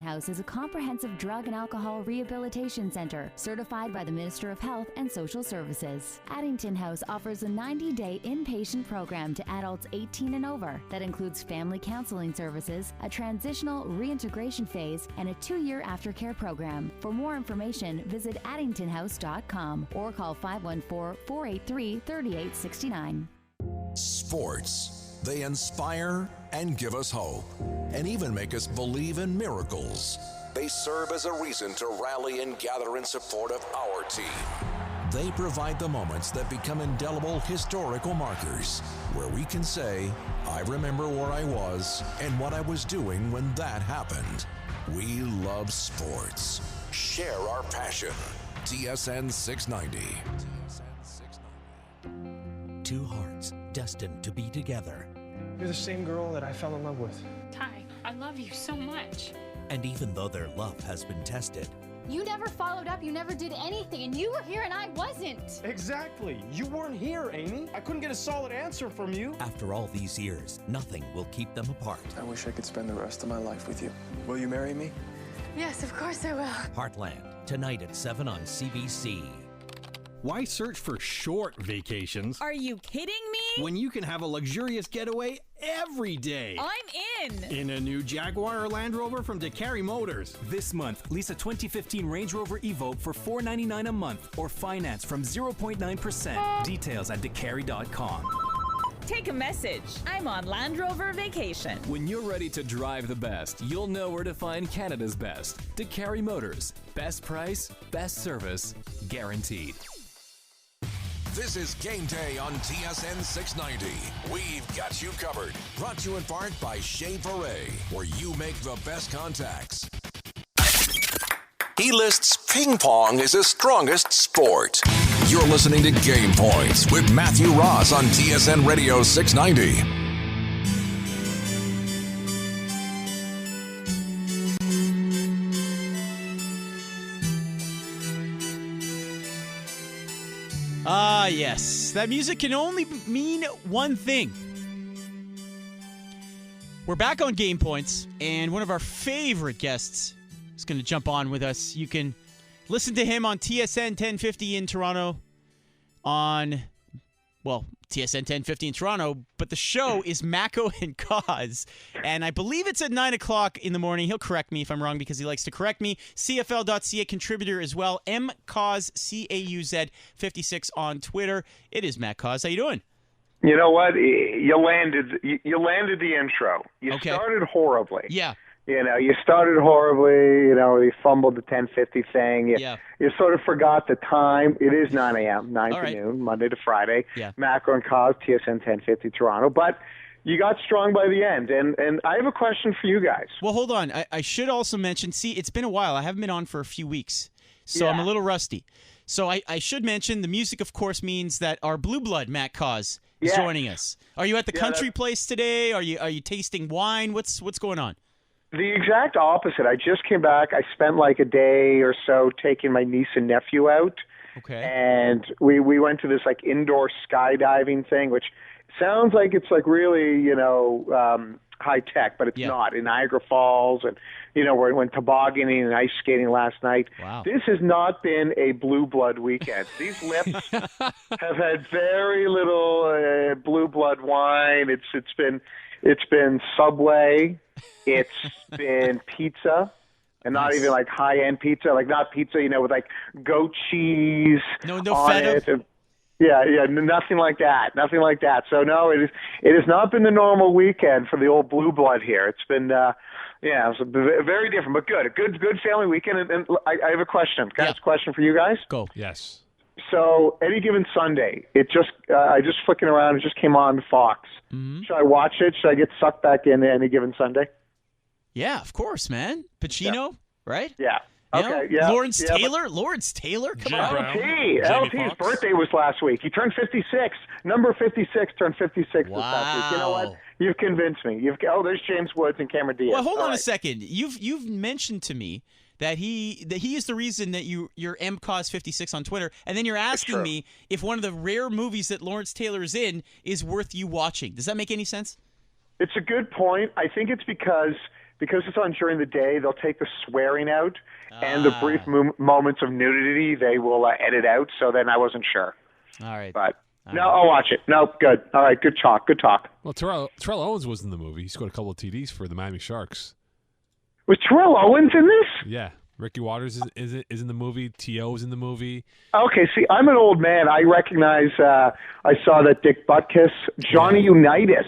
House is a comprehensive drug and alcohol rehabilitation center certified by the Minister of Health and Social Services. Addington House offers a 90-day inpatient program to adults 18 and over that includes family counseling services, a transitional reintegration phase, and a 2-year aftercare program. For more information, visit addingtonhouse.com or call 514-483-3869. Sports. They inspire and give us hope, and even make us believe in miracles. They serve as a reason to rally and gather in support of our team. They provide the moments that become indelible historical markers, where we can say, I remember where I was and what I was doing when that happened. We love sports. Share our passion. TSN 690. Two hearts destined to be together. You're the same girl that I fell in love with. Ty, I love you so much. And even though their love has been tested, you never followed up, you never did anything, and you were here and I wasn't. Exactly. You weren't here, Amy. I couldn't get a solid answer from you. after all these years, nothing will keep them apart. I wish I could spend the rest of my life with you. Will you marry me? Yes, of course I will. Heartland, tonight at 7 on CBC. Why search for short vacations Are you kidding me? when you can have a luxurious getaway every day? I'm in. In a new Jaguar or Land Rover from DeCarry Motors. This month, lease a 2015 Range Rover Evoque for $499 a month or finance from 0.9%. Details at decarry.com. Take a message. I'm on Land Rover vacation. When you're ready to drive the best, you'll know where to find Canada's best. DeCarry Motors. Best price, best service, guaranteed. This is Game Day on TSN 690. We've got you covered. Brought to you in part by Shea Beret, where you make the best contacts. He lists ping pong as his strongest sport. You're listening to Game Points with Matthew Ross on TSN Radio 690. Yes. That music can only mean one thing. We're back on Game Points, and one of our favorite guests is going to jump on with us. You can listen to him on TSN 1050 in Toronto TSN 1050 in Toronto, but the show is Mako and Cauz, and I believe it's at 9 o'clock in the morning. He'll correct me if I'm wrong because he likes to correct me. CFL.ca contributor as well. MCauz, C-A-U-Z, 56 on Twitter. It is Matt Cauz. How you doing? You know what? You landed the intro. You started horribly. Yeah. You started horribly. You fumbled the 10:50 thing. You sort of forgot the time. It is 9 a.m., 9 to noon, Monday to Friday. Yeah. Mako and Cauz, TSN 1050 Toronto. But you got strong by the end. And I have a question for you guys. Well, hold on. I should also mention, it's been a while. I haven't been on for a few weeks, so I'm a little rusty. So I should mention the music, of course, means that our blue blood, Matt Cauz, is joining us. Are you at the country place today? Are you tasting wine? What's going on? The exact opposite. I just came back. I spent like a day or so taking my niece and nephew out. Okay. And we went to this like indoor skydiving thing, which sounds like it's like really, high tech, but it's not. In Niagara Falls, and we went tobogganing and ice skating last night. Wow. This has not been a blue blood weekend. These lips have had very little blue blood wine. It's been Subway. It's been pizza, and not even like high-end pizza, like not pizza, with like goat cheese no on feta. it. Yeah, nothing like that. Nothing like that. So no, it has not been the normal weekend for the old blue blood here. It's been, it's very different, but good. A good family weekend. And I have a question. Can I ask a question for you guys? Go. Yes. So any given Sunday, I just flicking around. It just came on Fox. Mm-hmm. Should I watch it? Should I get sucked back in any given Sunday? Yeah, of course, man. Pacino, right? Yeah. Okay. Yeah. Lawrence Taylor. Lawrence Taylor. Come on. LT's birthday was last week. He turned 56. Number 56 turned 56 this last week. You know what? You've convinced me. There's James Woods and Cameron Diaz. Well, hold on a second. You've mentioned to me that he is the reason that you're MCauz56 on Twitter, and then you're asking me if one of the rare movies that Lawrence Taylor is in is worth you watching. Does that make any sense? It's a good point. I think it's because because it's on during the day, they'll take the swearing out, and the brief moments of nudity they will edit out. So then I wasn't sure. All right. But I'll watch it. No, good. All right, good talk. Good talk. Well, Terrell Owens was in the movie. He scored a couple of TDs for the Miami Sharks. Was Terrell Owens in this? Yeah. Ricky Waters is in the movie. T.O. is in the movie. Okay, see, I'm an old man. I recognize, I saw that Dick Butkus, Johnny Unitas,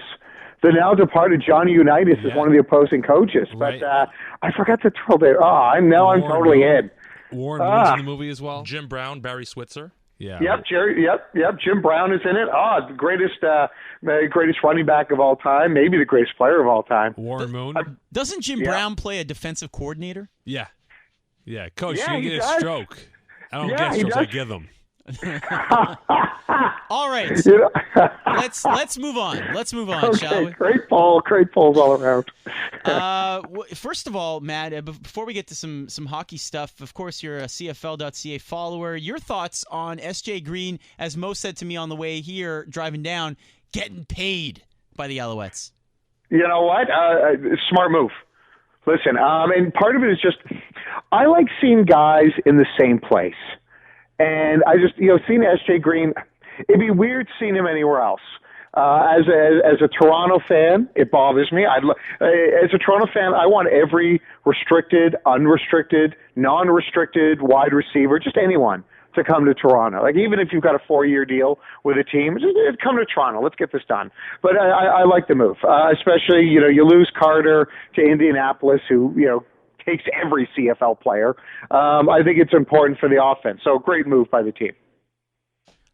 the now departed Johnny Unitas is one of the opposing coaches. But I forgot to tell you. I'm totally in. Warren Moon's in the movie as well. Jim Brown, Barry Switzer. Yeah. Yep, Jerry. Yep. Jim Brown is in it. The greatest running back of all time, maybe the greatest player of all time. Warren Moon. Doesn't Jim Brown play a defensive coordinator? Yeah. Yeah, Coach, you get a stroke. I don't get strokes, I give them. All right. Let's move on. Okay, shall we? Great polls all around. First of all, Matt, before we get to some hockey stuff, of course, you're a CFL.ca follower. Your thoughts on S.J. Green, as Mo said to me on the way here, driving down, getting paid by the Alouettes? You know what? Smart move. Listen, and part of it is just I like seeing guys in the same place. And I just, seeing S.J. Green, it'd be weird seeing him anywhere else. As a Toronto fan, it bothers me. As a Toronto fan, I want every restricted, unrestricted, non-restricted wide receiver, just anyone, to come to Toronto. Like, even if you've got a 4-year deal with a team, just come to Toronto. Let's get this done. But I like the move, especially, you lose Carter to Indianapolis, who, takes every CFL player. I think it's important for the offense. So great move by the team.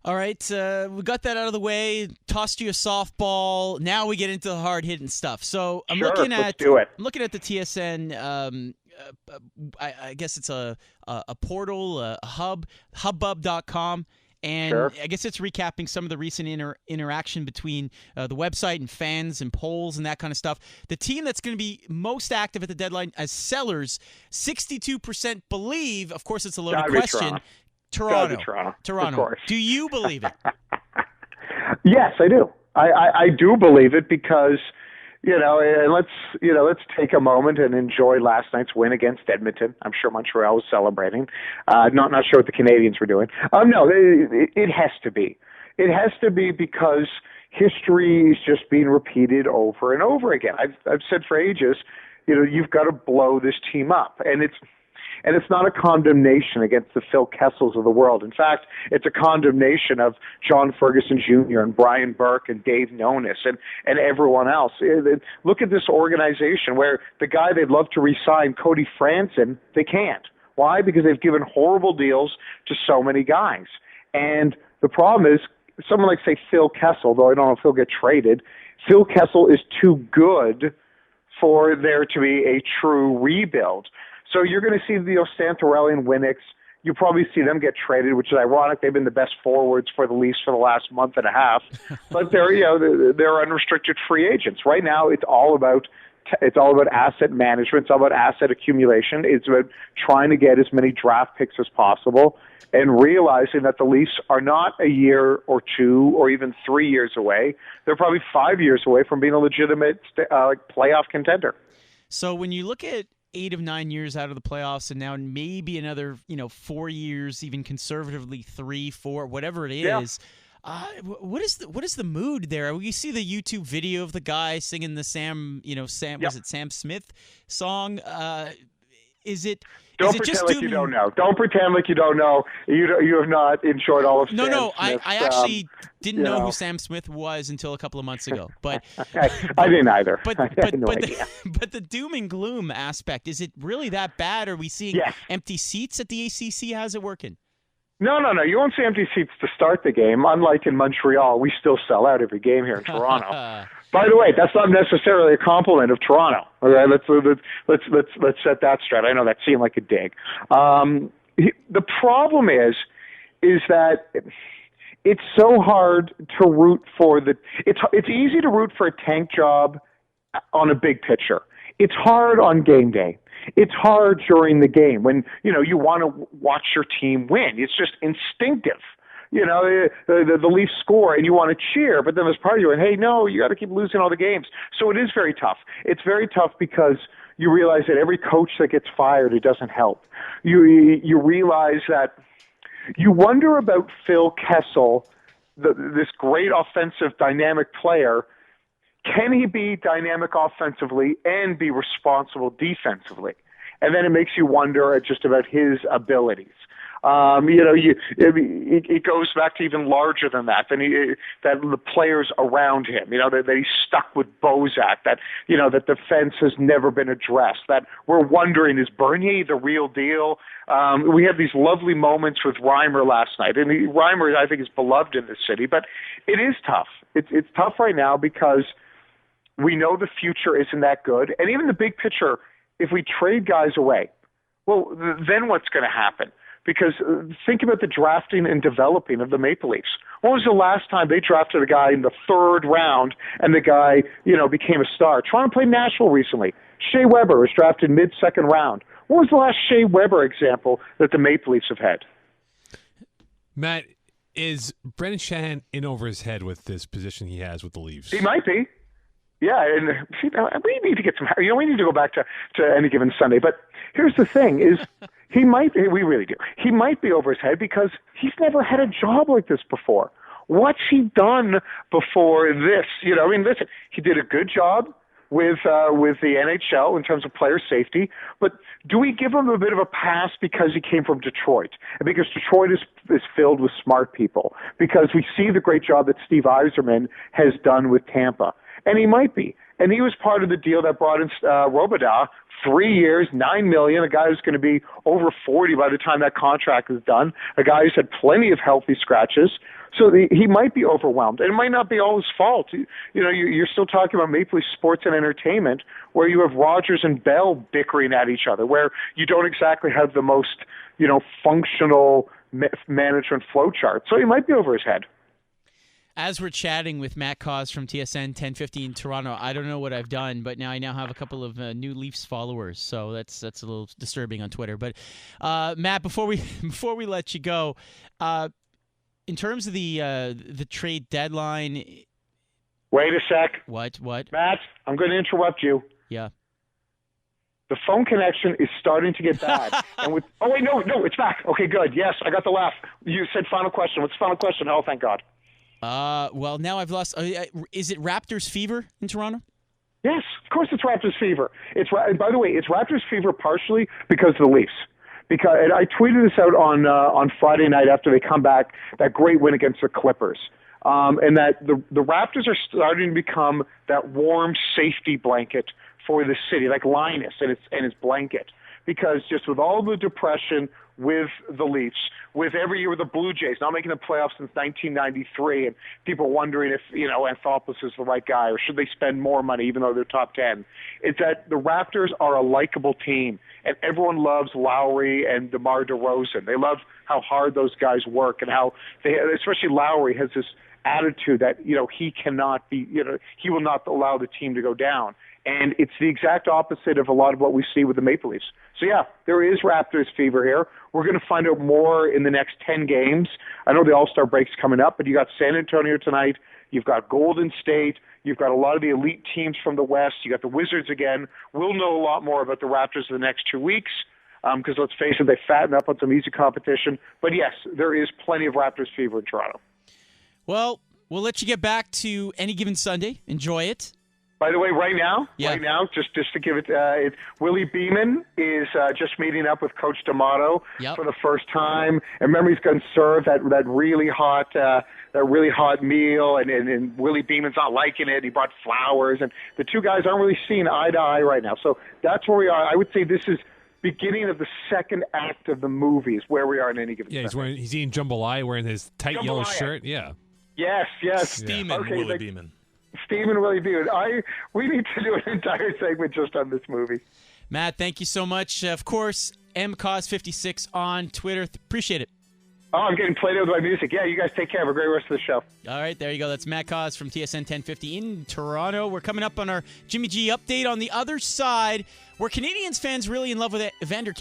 All right, we got that out of the way. Tossed you a softball. Now we get into the hard-hitting stuff. So I'm looking at the TSN. I guess it's a portal, a hub, hubbub.com. And I guess it's recapping some of the recent interaction between the website and fans and polls and that kind of stuff. The team that's going to be most active at the deadline as sellers, 62% believe, of course it's a loaded question, Toronto. Of course. Do you believe it? Yes, I do. I do believe it because, and let's take a moment and enjoy last night's win against Edmonton. I'm sure Montreal was celebrating. Not sure what the Canadians were doing. No, it has to be. It has to be because history is just being repeated over and over again. I've said for ages, you've got to blow this team up, and it's not a condemnation against the Phil Kessels of the world. In fact, it's a condemnation of John Ferguson Jr. and Brian Burke and Dave Nonis and everyone else. Look at this organization where the guy they'd love to re-sign, Cody Franson, they can't. Why? Because they've given horrible deals to so many guys. And the problem is, someone like, say, Phil Kessel, though I don't know if he'll get traded, Phil Kessel is too good for there to be a true rebuild. So you're going to see the Santorelli and Winnick. You probably see them get traded, which is ironic. They've been the best forwards for the Leafs for the last month and a half. But they're unrestricted free agents. Right now, it's all about asset management. It's all about asset accumulation. It's about trying to get as many draft picks as possible and realizing that the Leafs are not a year or 2 or even 3 years away. They're probably 5 years away from being a legitimate playoff contender. So when you look at 8 of 9 years out of the playoffs, and now maybe another 4 years, even conservatively 3, 4, whatever it is. What is the mood there? We see the YouTube video of the guy singing the Sam Smith song? Don't pretend like you don't know. Don't pretend like you don't know. You have not enjoyed all of Sam Smith's, I actually didn't know who Sam Smith was until a couple of months ago. But I didn't either. But the doom and gloom aspect, is it really that bad? Are we seeing empty seats at the ACC? How's it working? No. You won't see empty seats to start the game. Unlike in Montreal, we still sell out every game here in Toronto. By the way, that's not necessarily a compliment of Toronto. Okay, let's set that straight. I know that seemed like a dig. The problem is that it's so hard to root for it's easy to root for a tank job on a big picture. It's hard on game day. It's hard during the game when you want to watch your team win. It's just instinctive. The Leafs score and you want to cheer, but then there's part of you going, hey, no, you got to keep losing all the games. So it is very tough. It's very tough because You realize that every coach that gets fired, it doesn't help. You realize that you wonder about Phil Kessel, this great offensive dynamic player. Can he be dynamic offensively and be responsible defensively? And then it makes you wonder just about his abilities. It goes back to even larger than that. That the players around him, that he's stuck with Bozak, that defense has never been addressed, that we're wondering, is Bernier the real deal? We had these lovely moments with Reimer last night, and Reimer, I think, is beloved in this city, but it is tough. It's tough right now because we know the future isn't that good, and even the big picture, if we trade guys away, well, then what's going to happen? Because think about the drafting and developing of the Maple Leafs. When was the last time they drafted a guy in the third round and the guy, became a star? Toronto played Nashville recently. Shea Weber was drafted mid-second round. When was the last Shea Weber example that the Maple Leafs have had? Matt, is Brendan Shanahan in over his head with this position he has with the Leafs? He might be. Yeah, and we need to get some. We need to go back to Any Given Sunday. But here's the thing: is we really do. He might be over his head because he's never had a job like this before. What's he done before this? Listen, he did a good job with the NHL in terms of player safety. But do we give him a bit of a pass because he came from Detroit? And because Detroit is filled with smart people? Because we see the great job that Steve Yzerman has done with Tampa. And he might be. And he was part of the deal that brought in Robidas, 3 years, $9 million, a guy who's going to be over 40 by the time that contract is done, a guy who's had plenty of healthy scratches. So he might be overwhelmed. And it might not be all his fault. You're still talking about Maple Leaf Sports and Entertainment, where you have Rogers and Bell bickering at each other, where you don't exactly have the most, functional management flow chart. So he might be over his head. As we're chatting with Matt Cauz from TSN 1050 in Toronto, I don't know what I've done, but I now have a couple of new Leafs followers, so that's a little disturbing on Twitter. But Matt, before we let you go, in terms of the trade deadline, wait a sec. What? Matt, I'm going to interrupt you. Yeah. The phone connection is starting to get bad. No, it's back. Okay, good. Yes, I got the laugh. You said final question. What's the final question? Oh, thank God. Well, now I've lost. Is it Raptors fever in Toronto? Yes, of course it's Raptors fever. By the way, it's Raptors fever partially because of the Leafs. And I tweeted this out on Friday night after they come back, that great win against the Clippers, and that the Raptors are starting to become that warm safety blanket for the city, like Linus and his blanket. Because just with all the depression with the Leafs, with every year with the Blue Jays not making the playoffs since 1993, and people wondering if Anthopoulos is the right guy or should they spend more money even though they're top 10, it's that the Raptors are a likable team, and everyone loves Lowry and DeMar DeRozan. They love how hard those guys work and how especially Lowry has this attitude that he cannot be he will not allow the team to go down. And it's the exact opposite of a lot of what we see with the Maple Leafs. So, yeah, there is Raptors fever here. We're going to find out more in the next 10 games. I know the All-Star break's coming up, but you got San Antonio tonight. You've got Golden State. You've got a lot of the elite teams from the West. You got the Wizards again. We'll know a lot more about the Raptors in the next 2 weeks because, let's face it, they fatten up on some easy competition. But, yes, there is plenty of Raptors fever in Toronto. Well, we'll let you get back to Any Given Sunday. Enjoy it. By the way, right now, just to give it, Willie Beeman is just meeting up with Coach D'Amato for the first time. And remember, he's going to serve that really hot meal, and Willie Beeman's not liking it. He brought flowers, and the two guys aren't really seeing eye to eye right now. So that's where we are. I would say this is beginning of the second act of the movie is where we are in Any Given Sunday. Yeah, he's eating jambalaya, wearing his tight yellow shirt. Yeah. Yes. Steaming Willie Beeman. Stephen Willie Beeman. We need to do an entire segment just on this movie. Matt, thank you so much. Of course, MCAUS56 on Twitter. Appreciate it. Oh, I'm getting played out with my music. Yeah, you guys take care. Have a great rest of the show. All right, there you go. That's Matt Cauz from TSN 1050 in Toronto. We're coming up on our Jimmy G update on the other side. Were Canadians fans really in love with Evander